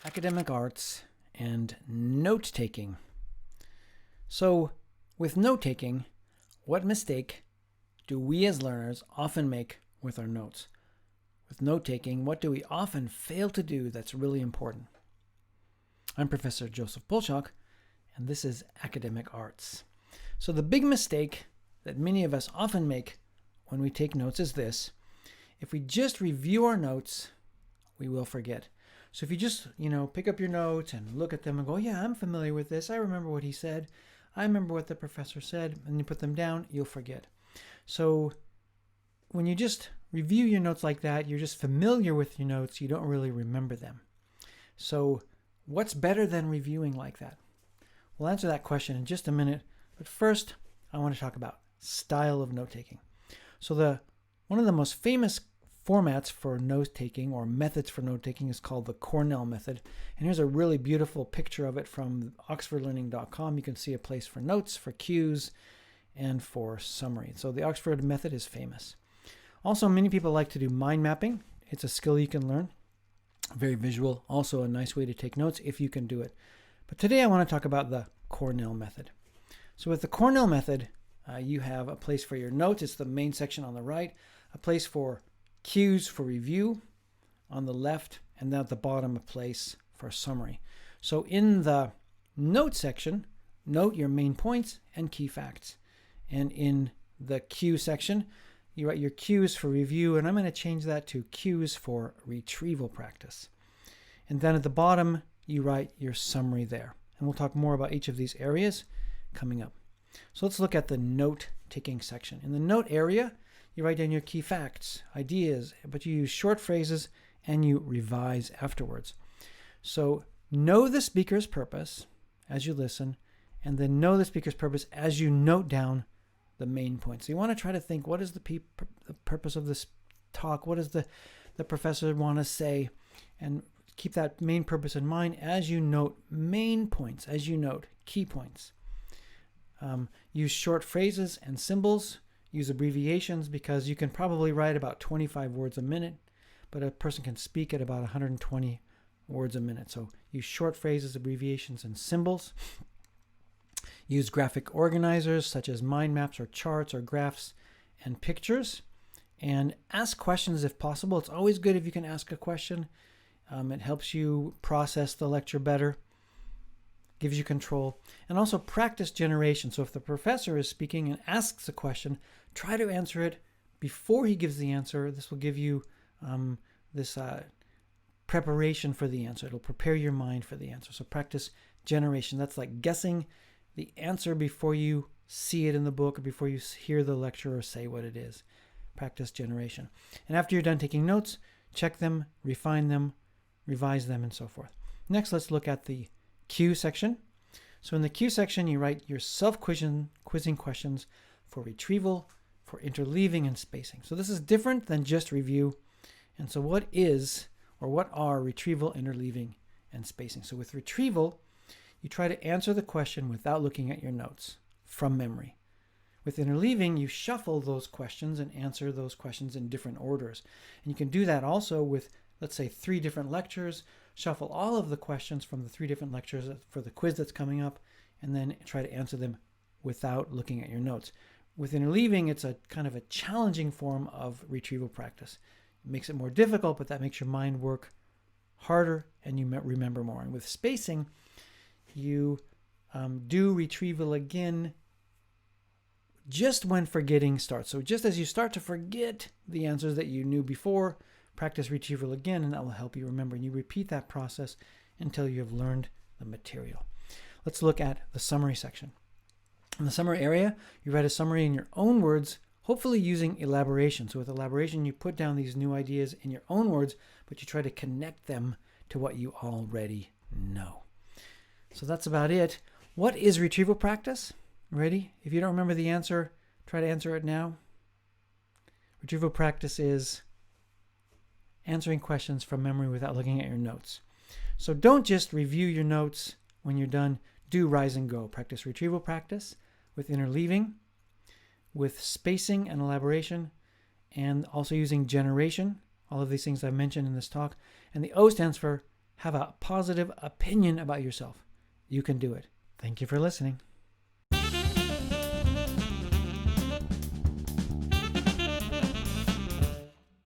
academic arts and note-taking. So, with note-taking, what mistake do we as learners often make with our notes? With note-taking, what do we often fail to do that's really important? I'm Professor Joseph Polchak, and this is Academic Arts. So the big mistake that many of us often make when we take notes is this. If we just review our notes, we will forget. So if you just, pick up your notes and look at them and go, yeah, I'm familiar with this. I remember what he said. I remember what the professor said. And you put them down, you'll forget. So when you just review your notes like that, you're just familiar with your notes. You don't really remember them. So what's better than reviewing like that? We'll answer that question in just a minute. But first, I want to talk about style of note-taking. So one of the most famous formats for note-taking or methods for note-taking is called the Cornell Method. And here's a really beautiful picture of it from oxfordlearning.com. You can see a place for notes, for cues, and for summary. So the Oxford Method is famous. Also, many people like to do mind mapping. It's a skill you can learn. Very visual. Also a nice way to take notes if you can do it. But today I want to talk about the Cornell Method. So with the Cornell Method, you have a place for your notes. It's the main section on the right. A place for cues for review on the left, and then at the bottom a place for summary. So in the note section, note your main points and key facts. And in the cue section, you write your cues for review, and I'm going to change that to cues for retrieval practice. And then at the bottom, you write your summary there. And we'll talk more about each of these areas coming up. So let's look at the note-taking section. In the note area, you write down your key facts, ideas, but you use short phrases and you revise afterwards. So know the speaker's purpose as you listen, and then know the speaker's purpose as you note down the main points. So you want to try to think, what is the purpose of this talk? What does the professor want to say? And keep that main purpose in mind as you note main points, as you note key points. Use short phrases and symbols. Use abbreviations because you can probably write about 25 words a minute, but a person can speak at about 120 words a minute. So use short phrases, abbreviations, and symbols. Use graphic organizers such as mind maps or charts or graphs and pictures. And ask questions if possible. It's always good if you can ask a question. It helps you process the lecture better, gives you control. And also practice generation. So if the professor is speaking and asks a question, try to answer it before he gives the answer. This will give you this preparation for the answer. It'll prepare your mind for the answer. So practice generation. That's like guessing the answer before you see it in the book or before you hear the lecturer say what it is. Practice generation. And after you're done taking notes, check them, refine them, revise them, and so forth. Next, let's look at the cue section. So in the cue section, you write your self-quizzing questions for retrieval, for interleaving, and spacing. So this is different than just review. And so what are retrieval, interleaving, and spacing? So with retrieval, you try to answer the question without looking at your notes from memory. With interleaving, you shuffle those questions and answer those questions in different orders. And you can do that also with, let's say, 3 different lectures. Shuffle all of the questions from the 3 different lectures for the quiz that's coming up, and then try to answer them without looking at your notes. With interleaving, it's a kind of a challenging form of retrieval practice. It makes it more difficult, but that makes your mind work harder and you remember more. And with spacing, you do retrieval again just when forgetting starts. So just as you start to forget the answers that you knew before, practice retrieval again, and that will help you remember. And you repeat that process until you have learned the material. Let's look at the summary section. In the summary area, you write a summary in your own words, hopefully using elaboration. So with elaboration, you put down these new ideas in your own words, but you try to connect them to what you already know. So that's about it. What is retrieval practice? Ready? If you don't remember the answer, try to answer it now. Retrieval practice is answering questions from memory without looking at your notes. So don't just review your notes when you're done. Do rise and go. Practice retrieval practice with interleaving, with spacing and elaboration, and also using generation. All of these things I've mentioned in this talk. And the O stands for have a positive opinion about yourself. You can do it. Thank you for listening.